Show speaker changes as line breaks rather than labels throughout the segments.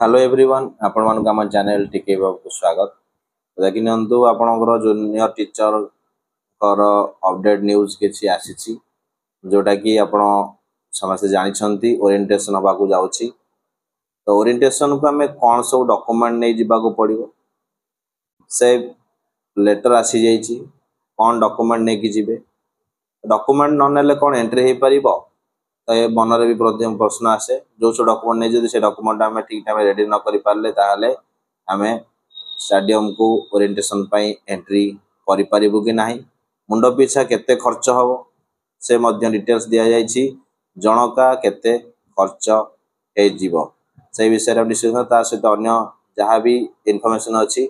Hello everyone आपण मान आम चैनल टिके को स्वागत देखि नियंतु आपणकर जूनियर टीचर कर अपडेट न्यूज किछि आसीछि जोटा कि आपण समस्त जानिछंती ओरिएंटेशन हबा को जाउछि। तो ओरिएंटेशन को हमें कौन सब डॉक्यूमेंट नै जिबा को पड़िबो से लेटर आसी जाइछि कौन डॉक्यूमेंट नै कि जिबे डॉक्यूमेंट न नेले कौन एंट्री हे परिबो। तो ये मनरे भी प्रश्न आसे जो सब डॉक्यूमेंट नहीं जदि से डॉक्यूमेंट आम ठीक टाइम रेडी न करि पारले ताहले आमे स्टेडियम को ओरिएंटेशन पई एंट्री करि परिबु कि नाही मुंड पिछा केते खर्च हबो से मध्य डिटेल्स दिया जाइछि जनका केते खर्च हे जीवो से विषय रे डिस्कशन ता सहित अन्य जहां भी इंफॉर्मेशन अछि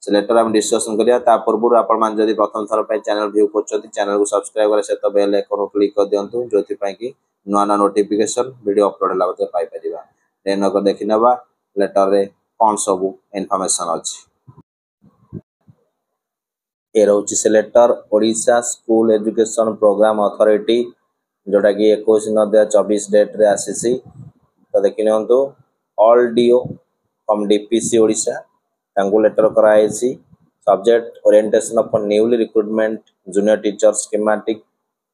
से लेटर हम डिस्कशन करिया ता पूर्व आपण मान जदि प्रथम थर पई चैनल व्यू करछथि चैनल को सब्सक्राइब करे से तो बेल आइकन को क्लिक कर दियंतु जोथि पई कि नुआ नुआ नोटिफिकेशन वीडियो अपलोड होला बते पाई परिबा देन को देखि नबा लेटर रे कोन सब इंफॉर्मेशन अछि। ए रहउछि से letter Odisha school education program authority जोटा कि 21/9/24 डेट रे आसीसी। तो देखि नियंतु all DO from DPC Odisha तांगु लेटर कराइछि subject orientation of newly recruitment junior teacher schematic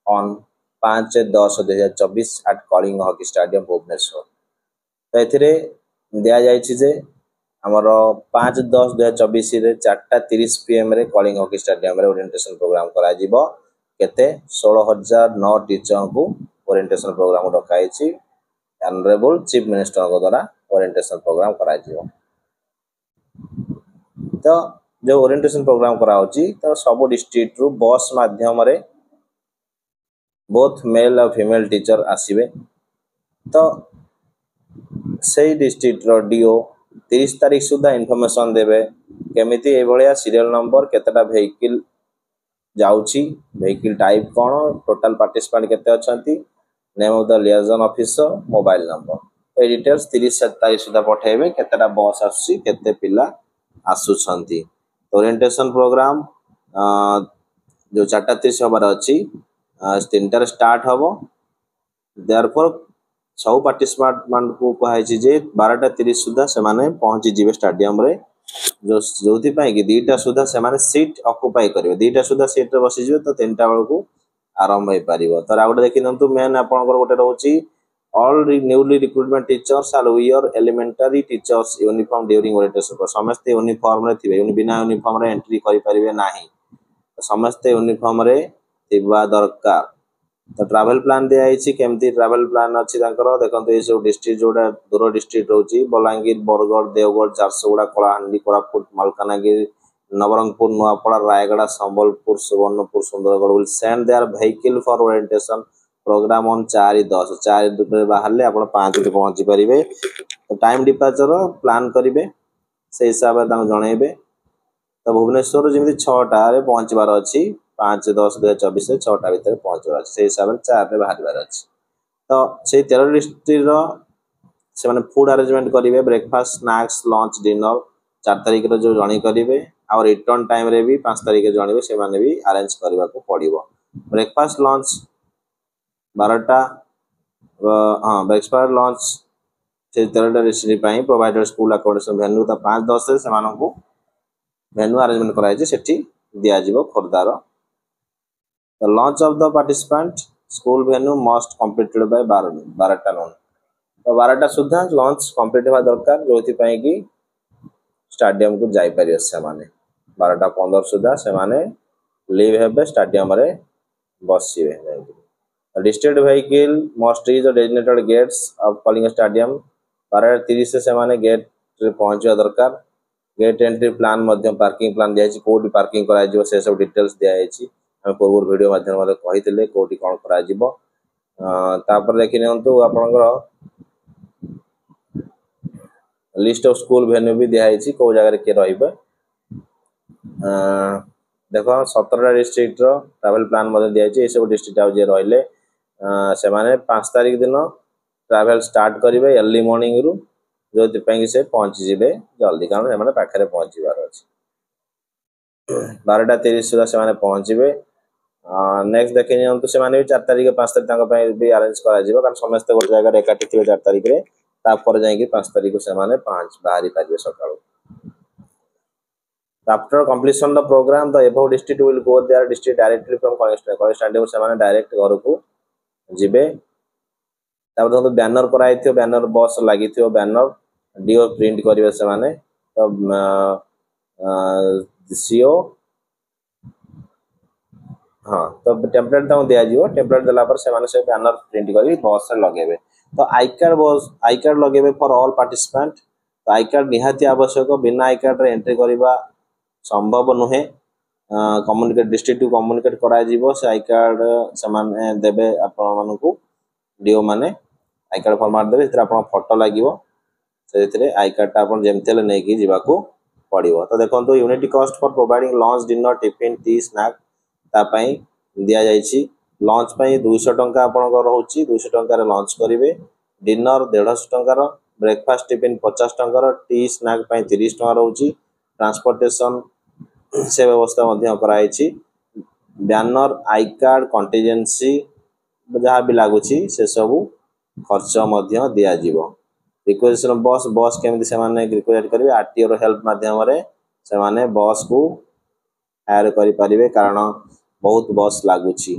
on 5/10/2024 at Kalinga hockey stadium Bhubaneswar. तो एथिरे दिया जाइछि जे हमर 5/10/2024 रे 4:30 PM रे कलिंग हॉकी स्टेडियम रे ओरिएंटेशन प्रोग्राम करा जिवो केते 16,009 टीचर को ओरिएंटेशन प्रोग्राम रखाइछि ऑनरेबल चीफ मिनिस्टर को द्वारा ओरिएंटेशन प्रोग्राम करा जिवो। तो जो ओरिएंटेशन प्रोग्राम करा होछि तो सब डिस्ट्रिक्ट रु बस माध्यम रे बोथ मेल और फीमेल टीचर आसीबे। तो से डिस्ट्रिक्ट रो डीओ 30 तारीख सुधा इनफॉरमेशन देबे केमिति ए भलिया सीरियल नंबर केतेटा व्हीकल जाउछि व्हीकल टाइप कोन टोटल पार्टिसिपेंट केते अछंती name of the liaison officer mobile number ए डिटेल्स 30 तारीख सुधा पठेबे केतेटा बस आसी केते पिला आसुछंती। ओरिएंटेशन प्रोग्राम जो 4:30 हबार अछि 3टार स्टार्ट हबो देयरफॉर सब पार्टिसिपेंट मान को कहाइछि जे 12:30 सुधा से माने पहुंची जिवे स्टेडियम रे जोथि पई कि 2टा सुधा से माने सीट ऑक्युपाई करिवे 2टा सुधा सीट रे बसि जिवे तो 3टा बेल को आरंभ होई परिबो। तो आउट देखिनंतु मेन आपनकर गोटे रहउछि all newly recruitment teachers are wear elementary teachers uniform during orientation समस्त यूनिफॉर्म रे थिबे बिना यूनिफॉर्म रे एंट्री करि परिबे नाही समस्त यूनिफॉर्म रे थिबा दरकार। तो ट्रैवल प्लान दिया आइछि केमती ट्रैवल प्लान अछि तांकर देखंतु ए सब डिस्ट्रिक्ट जोडा दूर डिस्ट्रिक्ट रहउछि Balangir Bargarh Deogarh Jharsuguda Kalahandi Koraput Malkangiri Nabarangpur Nuapada Rayagada Sambalpur Subarnapur Sundargarh will send their vehicle for orientation program on 4/10 4 रे बाहरले आपण 5 रे पहुंची परिबे। तो टाइम डिपार्चर प्लान करिवे से हिसाब रे तांग जणैबे। तो भुवनेश्वर जेमिति 6टा रे पहुंचबार अछि 5/10/2024 से 6टा भीतर पहुंचबार अछि से हिसाब रे 4 रे बाहरबार अछि। तो से 13 डिस्ट्रिक्ट रो से माने फूड अरेंजमेंट करिवे ब्रेकफास्ट स्नैक्स लंच डिनर 4 तारिख रो जो जणी करिवे और रिटर्न टाइम रे भी 5 तारिख जणीबे से माने भी अरेंज करबा को पड़िबो। ब्रेकफास्ट लंच 12टा ब्रेकफास्ट लंच से 13टा डिस्ट्रिक्ट पई प्रोवाइडेड स्कूल अकोमोडेशन वेन्यू तो 5:10 रे से मानन को वेन्यू अरेंजमेंट कराइ जे सेठी दिया जिवो खोरदार। The launch of the participant school venue must completed by 12टा नोन। तो 12टा सुधा लॉन्च कंप्लीट होवा दरकार जोथि पई कि स्टेडियम को जाई परियो से माने 12:15 सुधा से माने लीव हेबे स्टेडियम रे बसिबे। District vehicle must reach the designated gates of Kalinga stadium 12:30 से माने गेट रे पहुंचवा दरकार। गेट एंट्री प्लान मध्यम पार्किंग प्लान दिया छै कोडी पार्किंग कराइ जो से सब डिटेल्स दिया छै हम पूर्व वीडियो माध्यम रे कहितले कोडी कोन करा जिवो। तापर देखि नियंतु आपनकर लिस्ट ऑफ स्कूल वेन्यू भी दिया छै को जगह रे के रहिबे। देखो 17टा डिस्ट्रिक्ट रो ट्रैवल प्लान मধ্যে दिया छै ए सब डिस्ट्रिक्ट आ जे रहले से माने 5 तारिख दिन ट्रैवल स्टार्ट करिवे अर्ली मॉर्निंग रु जोथि पई से पहुंची जिवे जल्दी कारण से माने पाखरे पहुंचीबार अछि 12:30 सुधा से माने पहुंचीबे। नेक्स्ट देखि नियंतु से माने 4 तारिख 5 तारिख तांग पई भी अरेंज करा जिवो कारण समस्त गोट जगह रे एकाठी थिबे 4 तारिख रे तापर जाइए 5 तारीख को से 5 बाहरी पारे सका. After completion of the program, the above district will go their district directly from college stadium से डायरेक्ट घर को जीवे. तापर देखो बैनर कराई थियो, बैनर बस लगी थियो, बैनर डीओ प्रिंट करिवे से माने तो सीओ हाँ तो टेम्पलेट तक दिया जीवो. टेम्पलेट देला पर से माने से बैनर प्रिंट करी बस रे लगेबे. तो आई कार्ड लगेबे फॉर ऑल पार्टिसिपेंट. तो आई कार्ड निहाती आवश्यक. बिना आई कार्ड रे एंट्री करबा संभव नुहे. कम्युनिकेट डिस्ट्रिक्ट टू कम्युनिकेट करा जीवो. से आई कार्ड से माने देबे आपण मानकू डीओ माने आई कार्ड फॉर्मेट देबे. इतरा आपण फोटो लागिवो. से आई कार्ड टा आपण जेमतेले नै कि जीवा को पड़िवो. तो देखंतु unity cost for providing lunch dinner tiffin tea snack ता पई दिया जायछि. लंच पई 200 टंका आपनकर रहउछि. 200 टंका रे लंच करिवे. डिनर 150 टंका रो. ब्रेकफास्ट टिफिन 50 टंका रो. टी स्नैक पई 30 टंका रहउछि. ट्रांसपोर्टेशन से व्यवस्था मध्य कराइछि. बैनर आई कार्ड कंटीजेंसी जहाँ भी लागुछि से सब खर्च मध्य दिया जीवो. रिक्वेजिशन बस केमती से माने रिक्वेस्ट करिवे. आरटीओ रो हेल्प माध्यम रे से माने बस को हायर करि परिवे कारण बहुत बस लागुछि.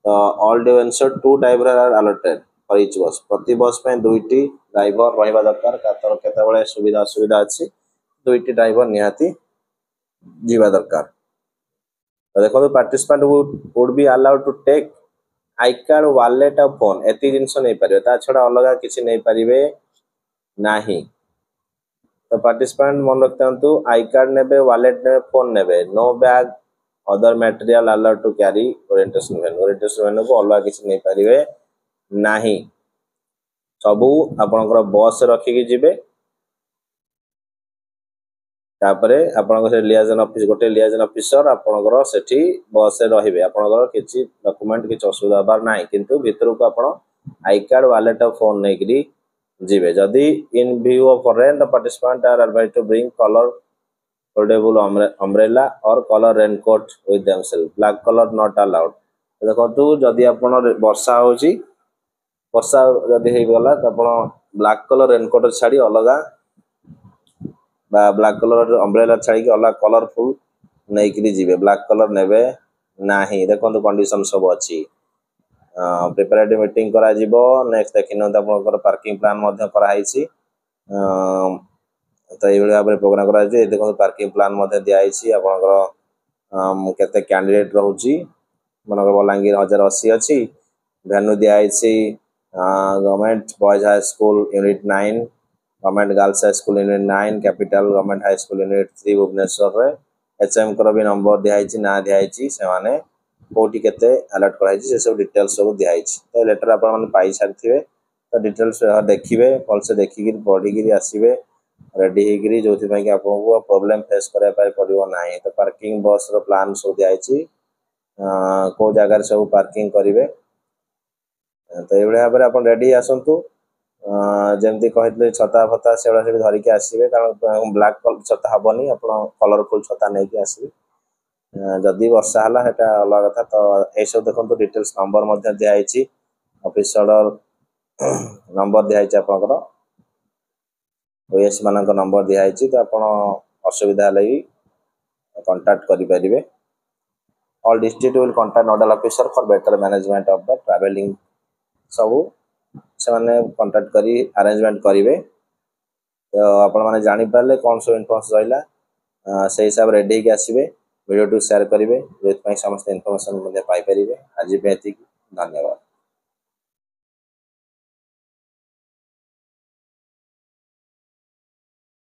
तो all do ensure 2 driver are allotted for each bus. प्रति बस पे 2टी ड्राइवर रहबा दरकार. कातर केते बेले सुविधा असुविधा अछि 2टी ड्राइवर निहाती जीवा दरकार. तो देखो participant would be allowed to take I card wallet और फोन. एति जिंस नै परिवे. ता छडा अलगा किछि नै परिवे नाही. तो पार्टिसिपेंट मन रखतंतु आई कार्ड नेबे, वॉलेट नेबे, फोन नेबे. No bag other material allowed to carry orientation venue. Orientation venue को अलग किछि नै परिवे नाही. सबु आपनकर बस रखि कि जिवे. तापरे आपनकर से लियाजन ऑफिस गोटे लियाजन ऑफिसर आपनकर सेठी बस रे रहिबे. आपनकर किछि डॉक्यूमेंट किछि असुविधा बार नाही. किंतु भीतर को आपण आई कार्ड वॉलेट और फोन नै करी जीवे. जदि in view of rain the participant are advised to bring colour foldable umbrella और colour raincoat with themselves. Black colour not allowed. देखो जदि आपण वर्षा होची, वर्षा जदि हे गला त आपण ब्लैक कलर रेनकोट छाडी अलगा बा ब्लैक कलर अम्ब्रेला छाडी के अलग कलरफुल नै करी जीवे. ब्लैक कलर नेबे नाही. देखो कंडीशन सब अछि. प्रिपरेटरी मीटिंग करा जीवो. नेक्स्ट देखिनो त आपनकर पार्किंग प्लान मध्य करा आइछि. तो ये भाव में प्रोग्राम करा जे. देखो पार्किंग प्लान मध्य दिया आइछि. आपनकर केते कैंडिडेट रहउछि. मनकर बलांगीर 1080 अछि. वेन्यू दिया आइछि. Government boys high school unit 9, government girls high school unit 9, capital government high school unit 3 Bhubaneswar रे. एचएम कर भी नंबर दिया आइछि, ना दिया आइछि. से माने कोटी केते अलर्ट कराइछि से सब डिटेल्स सब दिया आइछि. तो लेटर आपण माने पाई सारथिबे. तो डिटेल्स देखिबे. कॉल से देखि कि पढि कि आसीबे रेडी हेगिरी. जो थि कि आपको प्रॉब्लम फेस करै पाइ पड़िबो नाही. तो पार्किंग बस रो प्लान सब दिया आइछि. को जगह सब पार्किंग करिवे. तो ये भाव में आपण रेडी आसंतु. जेमती कहले छता फता सेडा से धरि के आसीबे. कारण ब्लैक कलर छता हबनी. आपण कलरफुल छता नै के आसीबे. जदि वर्षा हला हेटा अलग कथा. तो ए सब देखंतु डिटेल्स नंबर मध्ये दिया आइछि. ऑफिसर नंबर दिया आइछि. आपनकर ओएस मानक नंबर दिया आइछि. तो आपण असुविधा लई कांटेक्ट करि परिबे. All district will contact nodal officer for better management of the travelling. सब से माने कांटेक्ट करी अरेंजमेंट करिवे. तो आपण माने जानि पाले कोन सब इन्फॉर्मेशन रहिला से हिसाब रेडी के आसीबे. वीडियो टू शेयर करिवे. जो समस्त इन्फॉर्मेशन मध्ये पाई परिबे. आज बेती धन्यवाद.